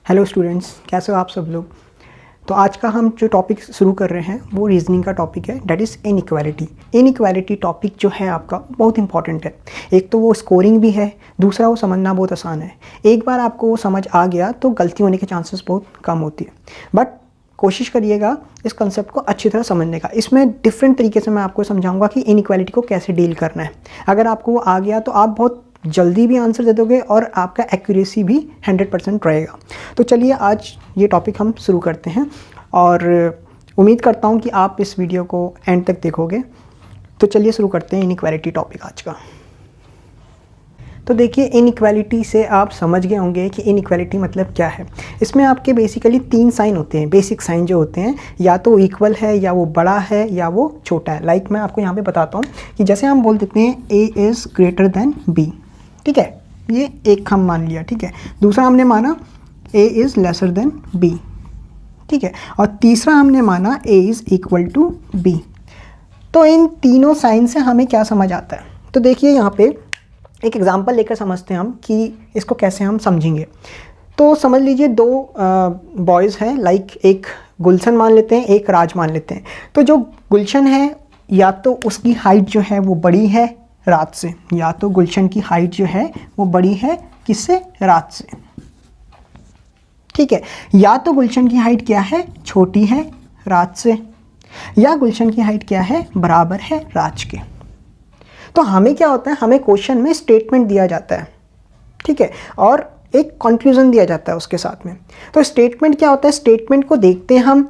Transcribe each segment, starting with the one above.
Hello students, कैसे हो आप सब लोग। तो आज का हम जो टॉपिक शुरू कर रहे हैं वो रीजनिंग का टॉपिक है, that is inequality. Inequality topic जो है आपका बहुत इंपॉर्टेंट है। एक तो वो स्कोरिंग भी है, दूसरा वो समझना बहुत आसान है। एक बार आपको वो समझ आ गया तो गलती होने के चांसेस बहुत कम होती है। बट कोशिश करिएगा इस कंसेप्ट को अच्छी तरह समझने का। इसमें डिफरेंट तरीके से मैं आपको समझाऊंगा कि इनइक्वालिटी को कैसे डील करना है। अगर आपको वो आ गया तो आप बहुत जल्दी भी आंसर दे दोगे और आपका एक्यूरेसी भी 100% रहेगा। तो चलिए आज ये टॉपिक हम शुरू करते हैं और उम्मीद करता हूँ कि आप इस वीडियो को एंड तक देखोगे। तो चलिए शुरू करते हैं इनइक्वालिटी टॉपिक आज का। तो देखिए, इनइक्वालिटी से आप समझ गए होंगे कि इनइक्वालिटी मतलब क्या है। इसमें आपके बेसिकली 3 साइन होते हैं, बेसिक साइन जो होते हैं, या तो इक्वल है या वो बड़ा है या वो छोटा है। लाइक मैं आपको यहाँ पे बताता हूँ कि जैसे हम बोल देते हैं A is greater than B, ठीक है, ये एक हम मान लिया, ठीक है। दूसरा हमने माना A is lesser than B, ठीक है। और तीसरा हमने माना A is equal to B. तो इन तीनों साइन से हमें क्या समझ आता है, तो देखिए यहाँ पे एक एग्जांपल लेकर समझते हैं हम कि इसको कैसे हम समझेंगे। तो समझ लीजिए 2 बॉयज़ हैं, लाइक एक गुलशन मान लेते हैं, एक राज मान लेते हैं। तो जो गुलशन है या तो उसकी हाइट जो है वो बड़ी है राज से, या तो गुलशन की हाइट जो है वो बड़ी है किससे, राज से, ठीक है। या तो गुलशन की हाइट क्या है, छोटी है राज से, या गुलशन की हाइट क्या है, बराबर है राज के। तो हमें क्या होता है, हमें क्वेश्चन में स्टेटमेंट दिया जाता है, ठीक है, और एक कंक्लूजन दिया जाता है उसके साथ में। तो स्टेटमेंट क्या होता है, स्टेटमेंट को देखते हैं हम,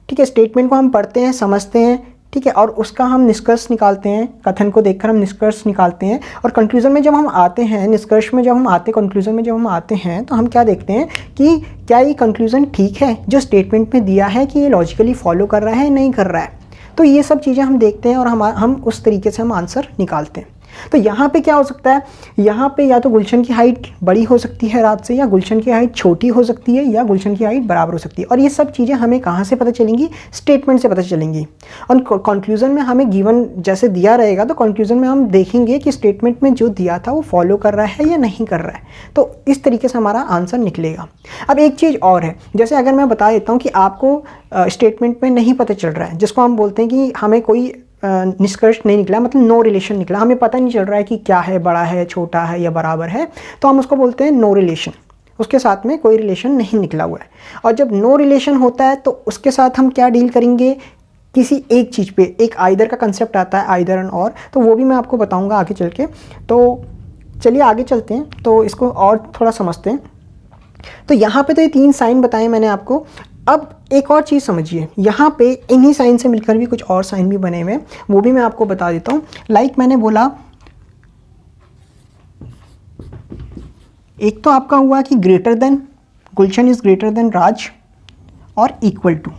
ठीक है, स्टेटमेंट को हम पढ़ते हैं, समझते हैं, ठीक है, और उसका हम निष्कर्ष निकालते हैं। कथन को देखकर हम निष्कर्ष निकालते हैं और कंक्लूजन में जब हम आते हैं, निष्कर्ष में जब हम आते, कंक्लूजन में जब हम आते हैं तो हम क्या देखते हैं कि क्या ये कंक्लूजन ठीक है जो स्टेटमेंट में दिया है, कि ये लॉजिकली फॉलो कर रहा है, नहीं कर रहा है। तो ये सब चीज़ें हम देखते हैं और हम उस तरीके से हम आंसर निकालते हैं। तो यहाँ पे क्या हो सकता है, यहाँ पे या तो गुलशन की हाइट बड़ी हो सकती है रात से, या गुलशन की हाइट छोटी हो सकती है, या गुलशन की हाइट बराबर हो सकती है। और ये सब चीज़ें हमें कहाँ से पता चलेंगी, स्टेटमेंट से पता चलेंगी। और कंक्लूजन में हमें गिवन जैसे दिया रहेगा तो कंक्लूजन में हम देखेंगे कि स्टेटमेंट में जो दिया था वो फॉलो कर रहा है या नहीं कर रहा है। तो इस तरीके से हमारा आंसर निकलेगा। अब एक चीज़ और है, जैसे अगर मैं बता देता हूँ कि आपको स्टेटमेंट में नहीं पता चल रहा है, जिसको हम बोलते हैं कि हमें कोई निष्कर्ष नहीं निकला, मतलब नो रिलेशन निकला, हमें पता नहीं चल रहा है कि क्या है, बड़ा है, छोटा है या बराबर है, तो हम उसको बोलते हैं नो रिलेशन। उसके साथ में कोई रिलेशन नहीं निकला हुआ है। और जब नो रिलेशन होता है तो उसके साथ हम क्या डील करेंगे, किसी एक चीज़ पे, एक आइदर का कंसेप्ट आता है, आइदर एंड और, तो वो भी मैं आपको बताऊँगा आगे चल के। तो चलिए आगे चलते हैं, तो इसको और थोड़ा समझते हैं। तो यहाँ पे तो ये 3 साइन बताए मैंने आपको। अब एक और चीज़ समझिए, यहाँ पे इन्हीं साइन से मिलकर भी कुछ और साइन भी बने हुए हैं, वो भी मैं आपको बता देता हूँ। लाइक मैंने बोला, एक तो आपका हुआ कि greater than, Gulshan is greater than Raj और equal to,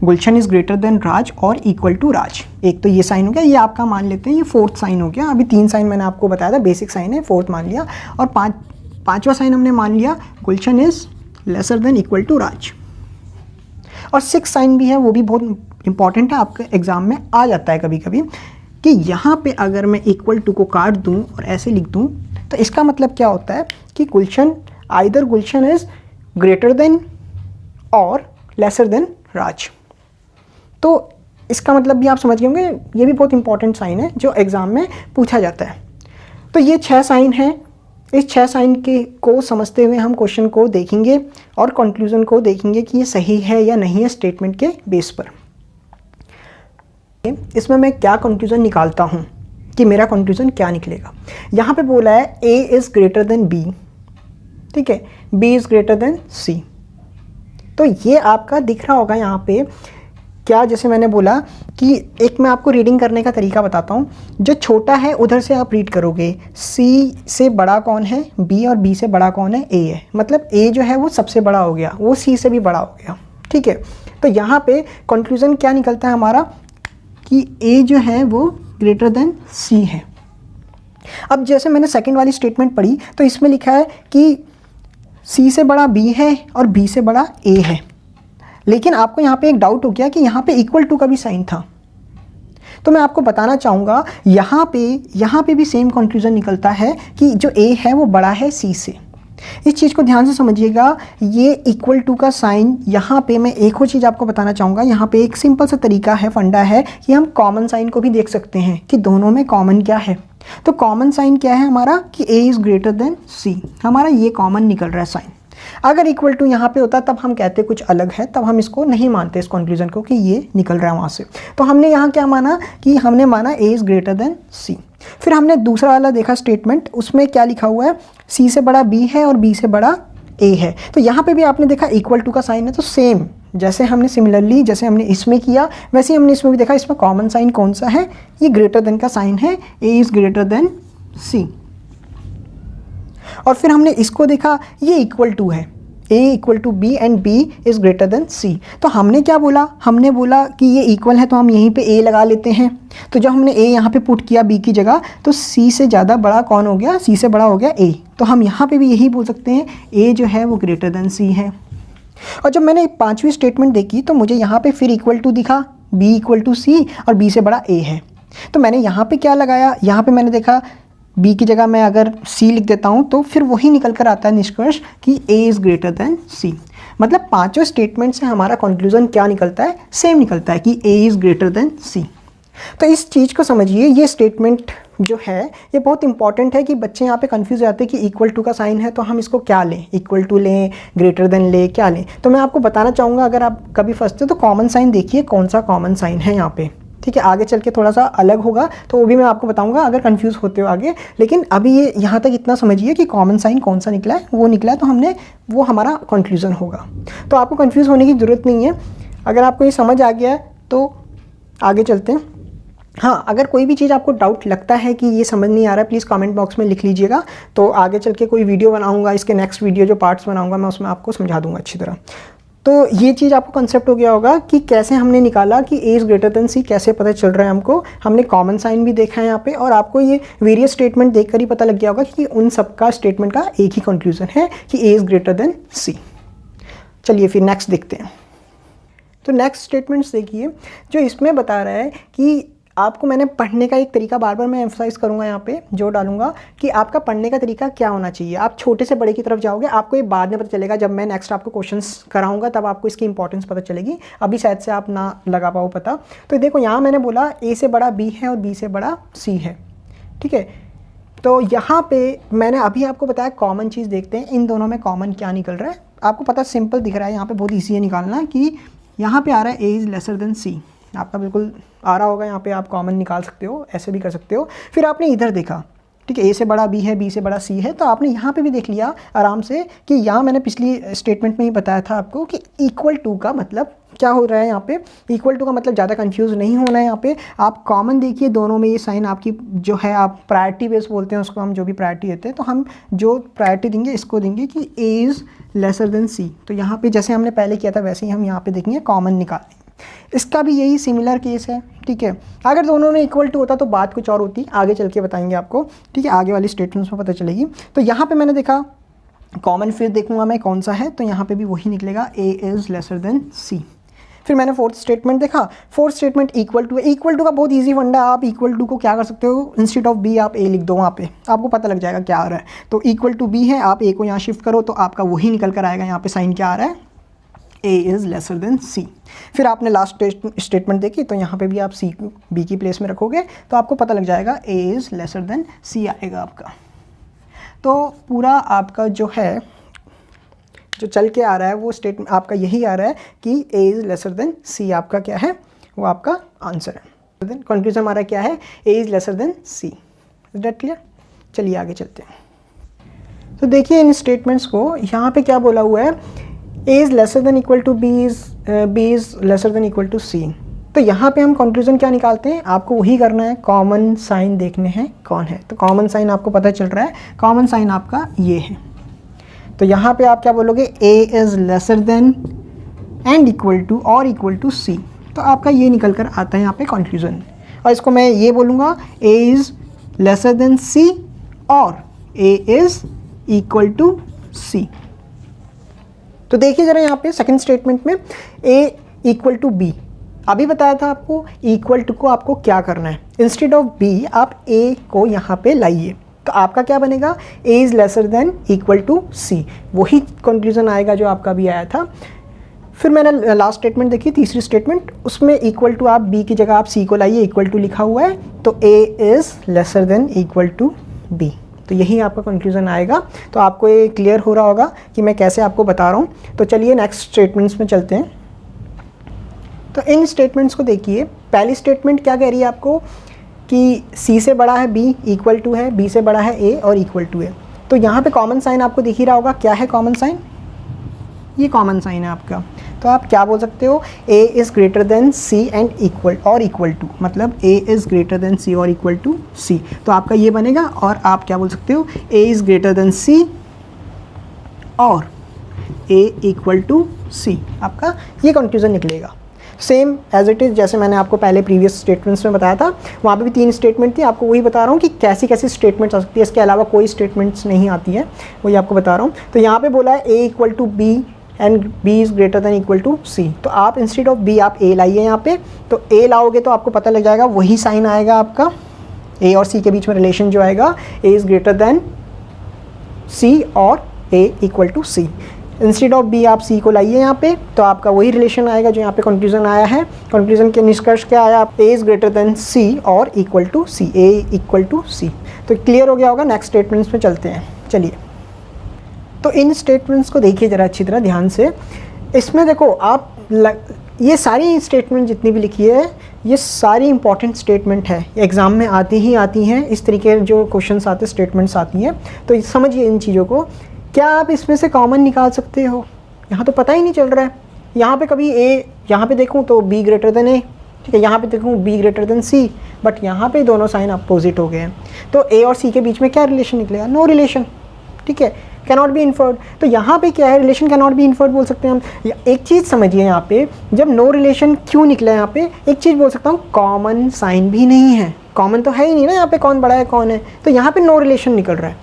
Gulshan is greater than Raj और इक्वल टू राज। एक तो ये साइन हो गया, ये आपका मान लेते हैं, ये 4th साइन हो गया। अभी 3 साइन मैंने आपको बताया था, बेसिक साइन है, 4th मान लिया। और पाँचवा साइन हमने मान लिया, Gulshan is lesser than equal to Raj. और 6th साइन भी है, वो भी बहुत इंपॉर्टेंट है, आपके एग्जाम में आ जाता है कभी कभी, कि यहाँ पे अगर मैं इक्वल टू को काट दूँ और ऐसे लिख दूँ तो इसका मतलब क्या होता है कि Gulshan, either Gulshan is greater than और लेसर देन राज। तो इसका मतलब भी आप समझ गए होंगे, ये भी बहुत इंपॉर्टेंट साइन है जो एग्ज़ाम में पूछा जाता है। तो ये 6 साइन हैं। इस 6 साइन के को समझते हुए हम क्वेश्चन को देखेंगे और कंक्लूजन को देखेंगे कि ये सही है या नहीं है स्टेटमेंट के बेस पर। इसमें मैं क्या कंक्लूजन निकालता हूँ, कि मेरा कंक्लूजन क्या निकलेगा। यहाँ पे बोला है A is greater then B, ठीक है, B is greater than C। तो ये आपका दिख रहा होगा यहाँ पे क्या, जैसे मैंने बोला कि एक मैं आपको रीडिंग करने का तरीका बताता हूँ। जो छोटा है उधर से आप रीड करोगे, C से बड़ा कौन है, B, और B से बड़ा कौन है, A है। मतलब A जो है वो सबसे बड़ा हो गया, वो C से भी बड़ा हो गया, ठीक है। तो यहाँ पे कंक्लूजन क्या निकलता है हमारा, कि A जो है वो ग्रेटर देन C है। अब जैसे मैंने सेकेंड वाली स्टेटमेंट पढ़ी तो इसमें लिखा है कि C से बड़ा B है और B से बड़ा A है। लेकिन आपको यहाँ पे एक डाउट हो गया कि यहाँ पे इक्वल टू का भी साइन था। तो मैं आपको बताना चाहूँगा यहाँ पे भी सेम कंक्लूजन निकलता है कि जो A है वो बड़ा है C से। इस चीज़ को ध्यान से समझिएगा। ये इक्वल टू का साइन यहाँ पे मैं एक और चीज़ आपको बताना चाहूँगा। यहाँ पे एक सिंपल सा तरीका है, फंडा है कि हम कॉमन साइन को भी देख सकते हैं कि दोनों में कॉमन क्या है। तो कॉमन साइन क्या है हमारा कि a is greater than c, हमारा ये कॉमन निकल रहा है साइन। अगर इक्वल टू यहाँ पे होता तब हम कहते कुछ अलग है, तब हम इसको नहीं मानते इस कंक्लूजन को कि ये निकल रहा है वहाँ से। तो हमने यहाँ क्या माना कि हमने माना a is greater than c। फिर हमने दूसरा वाला देखा स्टेटमेंट, उसमें क्या लिखा हुआ है, c से बड़ा b है और b से बड़ा a है। तो यहाँ पे भी आपने देखा इक्वल टू का साइन है, तो सेम जैसे हमने सिमिलरली जैसे हमने इसमें किया वैसे ही हमने इसमें भी देखा। इसमें कॉमन साइन कौन सा है, ये ग्रेटर देन का साइन है, a is greater than c। और फिर हमने इसको देखा, ये इक्वल टू है, a equal to b and b is greater than c। तो हमने क्या बोला, हमने बोला कि ये इक्वल है तो हम यहीं पे a लगा लेते हैं। तो जब हमने a यहाँ पे पुट किया b की जगह, तो c से ज़्यादा बड़ा कौन हो गया, c से बड़ा हो गया a। तो हम यहाँ पे भी यही बोल सकते हैं a जो है वो ग्रेटर देन c है। और जब मैंने पांचवी स्टेटमेंट देखी तो मुझे यहाँ पे फिर इक्वल टू दिखा, b इक्वल टू c और b से बड़ा a है। तो मैंने यहाँ पे क्या लगाया, यहाँ पे मैंने देखा b की जगह मैं अगर c लिख देता हूँ तो फिर वही निकल कर आता है निष्कर्ष कि a is greater than c। मतलब पांचों स्टेटमेंट से हमारा कंक्लूजन क्या निकलता है, सेम निकलता है कि a is greater than c। तो इस चीज़ को समझिए, ये स्टेटमेंट जो है ये बहुत इंपॉर्टेंट है कि बच्चे यहाँ पे कंफ्यूज जाते हैं कि इक्वल टू का साइन है तो हम इसको क्या लें, इक्वल टू लें, ग्रेटर देन लें, क्या लें। तो मैं आपको बताना चाहूँगा, अगर आप कभी फंसते हो तो कॉमन साइन देखिए कौन सा कॉमन साइन है यहाँ पे, ठीक है। आगे चल के थोड़ा सा अलग होगा तो वो भी मैं आपको बताऊंगा अगर कंफ्यूज होते हो आगे। लेकिन अभी ये यहाँ तक इतना समझिए कि कॉमन साइन कौन सा निकला है, वो निकला है तो हमने वो हमारा कंक्लूजन होगा। तो आपको कंफ्यूज होने की ज़रूरत नहीं है। अगर आपको ये समझ आ गया है तो आगे चलते हैं। हाँ, अगर कोई भी चीज़ आपको डाउट लगता है कि ये समझ नहीं आ रहा है, प्लीज़ कमेंट बॉक्स में लिख लीजिएगा। तो आगे चल के कोई वीडियो बनाऊँगा, इसके नेक्स्ट वीडियो जो पार्ट्स बनाऊँगा मैं उसमें आपको समझा दूँगा अच्छी तरह। तो ये चीज़ आपको कंसेप्ट हो गया होगा कि कैसे हमने निकाला कि a is greater than c, कैसे पता चल रहा है हमको। हमने कॉमन साइन भी देखा है यहाँ पे, और आपको ये वेरियस स्टेटमेंट देखकर ही पता लग गया होगा कि उन सबका स्टेटमेंट का एक ही कंक्लूजन है कि a is greater than c। चलिए फिर नेक्स्ट देखते हैं। तो नेक्स्ट स्टेटमेंट्स देखिए, जो इसमें बता रहा है कि आपको मैंने पढ़ने का एक तरीका बार बार मैं एम्फसाइज करूंगा यहाँ पे जो डालूंगा कि आपका पढ़ने का तरीका क्या होना चाहिए। आप छोटे से बड़े की तरफ जाओगे, आपको ये बाद में पता चलेगा जब मैं नेक्स्ट आपको क्वेश्चंस कराऊंगा तब आपको इसकी इंपॉर्टेंस पता चलेगी, अभी शायद से आप ना लगा पाओ पता। तो देखो यहाँ मैंने बोला a से बड़ा b है और b से बड़ा c है, ठीक है। तो यहाँ पे मैंने अभी आपको बताया कॉमन चीज़ देखते हैं, इन दोनों में कॉमन क्या निकल रहा है। आपको पता सिंपल दिख रहा है यहाँ पे, बहुत ईजी है निकालना कि यहाँ पे आ रहा है a is lesser than c, आपका बिल्कुल आ रहा होगा। यहाँ पे आप कॉमन निकाल सकते हो, ऐसे भी कर सकते हो। फिर आपने इधर देखा, ठीक है, a से बड़ा b है, b से बड़ा c है, तो आपने यहाँ पे भी देख लिया आराम से कि यहाँ मैंने पिछली स्टेटमेंट में ही बताया था आपको कि इक्वल टू का मतलब क्या हो रहा है। यहाँ पे इक्वल टू का मतलब ज़्यादा कंफ्यूज नहीं होना है। यहाँ पे आप कॉमन देखिए, दोनों में ये साइन आपकी जो है, आप प्रायोरिटी बेस बोलते हैं उसको, हम जो भी प्रायोरिटी देते हैं तो हम जो प्रायोरिटी देंगे इसको देंगे कि a is lesser than c। तो यहाँ पे जैसे हमने पहले किया था वैसे ही हम यहाँ पे देखेंगे कॉमन निकालेंगे। इसका भी यही सिमिलर केस है, ठीक है। अगर दोनों में इक्वल टू होता तो बात कुछ और होती, आगे चल के बताएंगे आपको, ठीक है, आगे वाली स्टेटमेंट्स में पता चलेगी। तो यहाँ पे मैंने देखा कॉमन, फिर देखूंगा मैं कौन सा है, तो यहाँ पे भी वही निकलेगा a is lesser than c। फिर मैंने फोर्थ स्टेटमेंट देखा, फोर्थ स्टेटमेंट इक्वल टू है। इक्वल टू का बहुत ईजी फंडा, आप इक्वल टू को क्या कर सकते हो, इंस्टेड ऑफ b आप a लिख दो, वहाँ पे आपको पता लग जाएगा क्या आ रहा है। तो इक्वल टू b है, आप a को यहाँ शिफ्ट करो तो आपका वही निकल कर आएगा। यहाँ पे साइन क्या आ रहा है, a is lesser than c। फिर आपने लास्ट स्टेटमेंट देखी तो यहाँ पे भी आप c को b की प्लेस में रखोगे तो आपको पता लग जाएगा a is lesser than c आएगा आपका। तो पूरा आपका जो है, जो चल के आ रहा है वो स्टेटमेंट आपका यही आ रहा है कि a is lesser than c आपका क्या है, वो आपका आंसर है। देन कंक्लूजन हमारा क्या है, a is lesser than c। Is that clear? चलिए आगे चलते हैं। तो देखिए इन स्टेटमेंट्स को, यहाँ पे क्या बोला हुआ है, a is lesser than equal to b is lesser than equal to c। तो यहाँ पे हम कंक्लूजन क्या निकालते हैं, आपको वही करना है, कॉमन साइन देखने हैं कौन है। तो कॉमन साइन आपको पता चल रहा है, कॉमन साइन आपका ये है। तो यहाँ पे आप क्या बोलोगे, a is lesser than and equal to और इक्वल टू c। तो आपका ये निकल कर आता है यहाँ पे कंक्लूजन। और इसको मैं ये बोलूँगा a is lesser than c और a is equal to c। तो देखिए ज़रा यहाँ पे सेकंड स्टेटमेंट में a इक्वल टू b, अभी बताया था आपको इक्वल टू को आपको क्या करना है, इंस्टेड ऑफ b आप a को यहाँ पे लाइए। तो आपका क्या बनेगा, a is lesser than equal to c, वही कंक्लूजन आएगा जो आपका भी आया था। फिर मैंने लास्ट स्टेटमेंट देखी, तीसरी स्टेटमेंट, उसमें इक्वल टू आप b की जगह आप c को लाइए, इक्वल टू लिखा हुआ है, तो a is lesser than equal to b, तो यही आपका कंक्लूजन आएगा। तो आपको ये क्लियर हो रहा होगा कि मैं कैसे आपको बता रहा हूँ। तो चलिए नेक्स्ट स्टेटमेंट्स में चलते हैं। तो इन स्टेटमेंट्स को देखिए, पहली स्टेटमेंट क्या कह रही है आपको कि c से बड़ा है b इक्वल टू है, b से बड़ा है a और इक्वल टू है। तो यहाँ पे कॉमन साइन आपको दिख ही रहा होगा, क्या है कॉमन साइन, ये कॉमन साइन है आपका। तो आप क्या बोल सकते हो, a is greater than c and equal और इक्वल टू, मतलब a is greater than c और इक्वल टू c, तो आपका ये बनेगा। और आप क्या बोल सकते हो, a is greater than c और a इक्वल टू c, आपका ये कंक्लूजन निकलेगा। सेम एज इट इज़ जैसे मैंने आपको पहले प्रीवियस स्टेटमेंट्स में बताया था, वहाँ पे भी 3 स्टेटमेंट थी, आपको वही बता रहा हूँ कि कैसी कैसी स्टेटमेंट्स आ सकती है, इसके अलावा कोई स्टेटमेंट्स नहीं आती है, वही आपको बता रहा हूँ। तो यहाँ पे बोला है a equal to b and b is greater than equal to c, तो आप इंस्टेड ऑफ b आप a लाइए यहाँ पे, तो a लाओगे तो आपको पता लग जाएगा, वही साइन आएगा आपका, a और c के बीच में रिलेशन जो आएगा, a is greater than c और a equal to c। Instead of b आप c को लाइए यहाँ पे, तो आपका वही रिलेशन आएगा जो यहाँ पे कंक्लूजन आया है। कंक्लूजन के निष्कर्ष क्या आया, a is greater than c और equal to c, a equal to c। तो क्लियर हो गया होगा। नेक्स्ट स्टेटमेंट्स में चलते हैं, चलिए। तो इन स्टेटमेंट्स को देखिए ज़रा अच्छी तरह ध्यान से। इसमें देखो आप ये सारी स्टेटमेंट जितनी भी लिखी है, ये सारी इंपॉर्टेंट स्टेटमेंट है, एग्ज़ाम में आती ही आती हैं, इस तरीके जो क्वेश्चंस आते स्टेटमेंट्स आती हैं। तो समझिए इन चीज़ों को, क्या आप इसमें से कॉमन निकाल सकते हो, यहाँ तो पता ही नहीं चल रहा है। यहाँ पे कभी a, यहाँ पे देखूँ तो b ग्रेटर देन a, ठीक है, यहाँ पे देखूँ b greater than c, but यहाँ पे दोनों साइन अपोजिट हो गए हैं, तो a और c के बीच में क्या रिलेशन निकलेगा, नो रिलेशन, ठीक है, कैनॉट बी इन्फर्ड। तो यहाँ पे क्या है, रिलेशन कैनॉट बी इन्फर्ड बोल सकते हैं हम। एक चीज़ समझिए, यहाँ पे जब नो रिलेशन क्यों निकला है, यहाँ पे एक चीज़ बोल सकता हूँ, कॉमन साइन भी नहीं है, कॉमन तो है ही नहीं ना यहाँ पे, कौन बड़ा है कौन है, तो यहाँ पे नो रिलेशन निकल रहा है,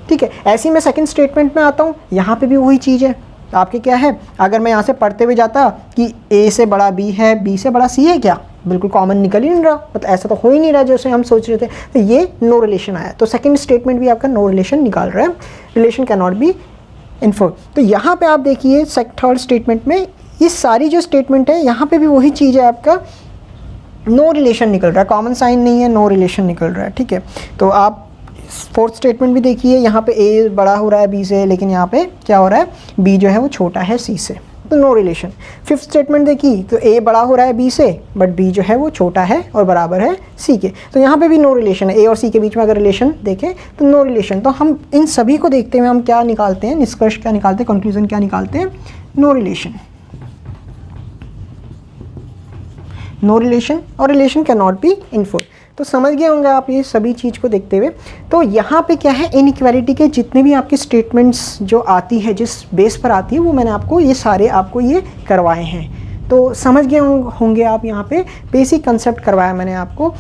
ठीक है। ऐसे ही मैं सेकंड स्टेटमेंट में आता हूँ, यहाँ पे भी वही चीज़ है। तो आपके क्या है, अगर मैं यहाँ से पढ़ते हुए जाता कि a से बड़ा b है, b से बड़ा c है, क्या बिल्कुल कॉमन निकल ही नहीं रहा, मतलब ऐसा तो हो ही नहीं रहा जैसे हम सोच रहे थे, तो ये नो रिलेशन आया। तो सेकंड स्टेटमेंट भी आपका नो रिलेशन निकाल रहा है, relation can not be inferred. तो यहाँ पे आप देखिए थर्ड स्टेटमेंट में ये सारी जो स्टेटमेंट है, यहाँ पे भी वही चीज़ है, आपका नो रिलेशन निकल रहा है, कॉमन साइन नहीं है, नो रिलेशन निकल रहा है, ठीक है। तो आप फोर्थ स्टेटमेंट भी देखिए, यहाँ पे a बड़ा हो रहा है b से, लेकिन यहाँ पे क्या हो रहा है, b जो है वो छोटा है c से, तो नो रिलेशन। फिफ्थ स्टेटमेंट देखिए, तो a बड़ा हो रहा है b से, बट b जो है वो छोटा है और बराबर है c के, तो यहाँ पे भी नो रिलेशन है। a और c के बीच में अगर रिलेशन देखें तो नो रिलेशन। तो हम इन सभी को देखते हुए हम क्या निकालते हैं, निष्कर्ष क्या निकालते हैं, कंक्लूजन क्या निकालते हैं, नो रिलेशन, नो रिलेशन और relation can not be inferred. तो समझ गए होंगे आप ये सभी चीज़ को देखते हुए। तो यहाँ पे क्या है, इनइक्वालिटी के जितने भी आपके स्टेटमेंट्स जो आती है, जिस बेस पर आती है, वो मैंने आपको ये सारे आपको ये करवाए हैं। तो समझ गए होंगे आप, यहाँ पे बेसिक कंसेप्ट करवाया मैंने आपको।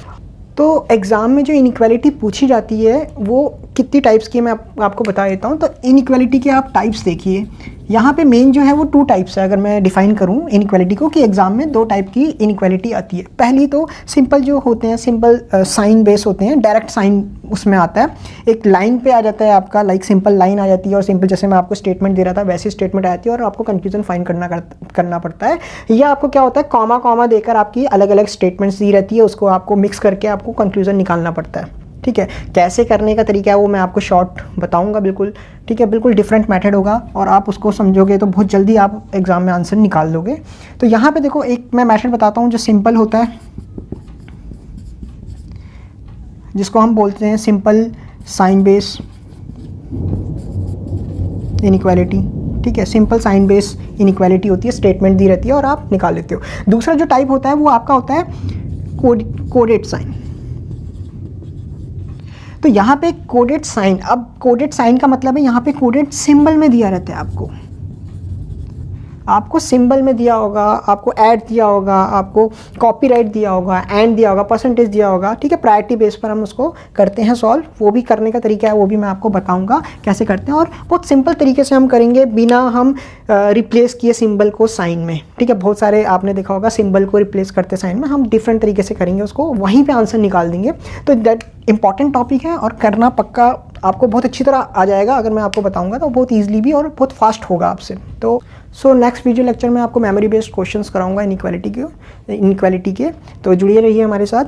तो एग्ज़ाम में जो इनइक्वालिटी पूछी जाती है वो कितनी टाइप्स की है, मैं आपको बता देता हूँ। तो इनइक्वालिटी के आप टाइप्स देखिए, यहाँ पे मेन जो है वो 2 टाइप्स है। अगर मैं डिफ़ाइन करूँ इनइक्वालिटी को, कि एग्ज़ाम में 2 टाइप की इनइक्वालिटी आती है। पहली तो सिंपल जो होते हैं, सिंपल साइन बेस होते हैं, डायरेक्ट साइन उसमें आता है, एक लाइन पे आ जाता है आपका, लाइक सिंपल लाइन आ जाती है, और सिंपल जैसे मैं आपको स्टेटमेंट दे रहा था वैसी स्टेटमेंट आ जाती है, और आपको कंफ्यूजन फाइंड करना पड़ता है। या आपको क्या होता है, कॉमा कॉमा देकर आपकी अलग अलग स्टेटमेंट्स दी रहती है, उसको आपको मिक्स करके आपको कंक्लूजन निकालना पड़ता है, ठीक है। कैसे करने का तरीका है वो मैं आपको शॉर्ट बताऊंगा, बिल्कुल, ठीक है, बिल्कुल डिफरेंट मेथड होगा, और आप उसको समझोगे तो बहुत जल्दी आप एग्ज़ाम में आंसर निकाल लोगे। तो यहाँ पे देखो, एक मैं मेथड बताता हूँ जो सिंपल होता है, जिसको हम बोलते हैं सिंपल साइन बेस इनइक्वालिटी, ठीक है। सिंपल साइन बेस इनइक्वालिटी होती है, स्टेटमेंट दी रहती है और आप निकाल लेते हो। दूसरा जो टाइप होता है वो आपका होता है कोडेड साइन। तो यहाँ पे कोडेड साइन, अब कोडेड साइन का मतलब है यहाँ पे कोडेड सिंबल में दिया रहता है आपको। आपको सिंबल में दिया होगा, आपको ऐड दिया होगा, आपको कॉपीराइट दिया होगा, एंड दिया होगा, परसेंटेज दिया होगा, ठीक है। प्रायोरिटी बेस पर हम उसको करते हैं सॉल्व। वो भी करने का तरीका है, वो भी मैं आपको बताऊंगा कैसे करते हैं, और बहुत सिंपल तरीके से हम करेंगे बिना हम रिप्लेस किए सिंबल को साइन में, ठीक है। बहुत सारे आपने देखा होगा सिंबल को रिप्लेस करते साइन में, हम डिफरेंट तरीके से करेंगे उसको, वहीं पे आंसर निकाल देंगे। तो दैट इंपॉर्टेंट टॉपिक है और करना पक्का आपको बहुत अच्छी तरह आ जाएगा। अगर मैं आपको बताऊंगा तो बहुत ईजिली भी और बहुत फास्ट होगा आपसे। तो नेक्स्ट वीडियो लेक्चर में आपको मेमोरी बेस्ड क्वेश्चंस कराऊंगा इनइक्वालिटी के। तो जुड़िए रहिए हमारे साथ,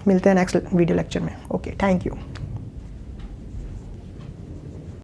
मिलते हैं नेक्स्ट वीडियो लेक्चर में। Okay, thank you.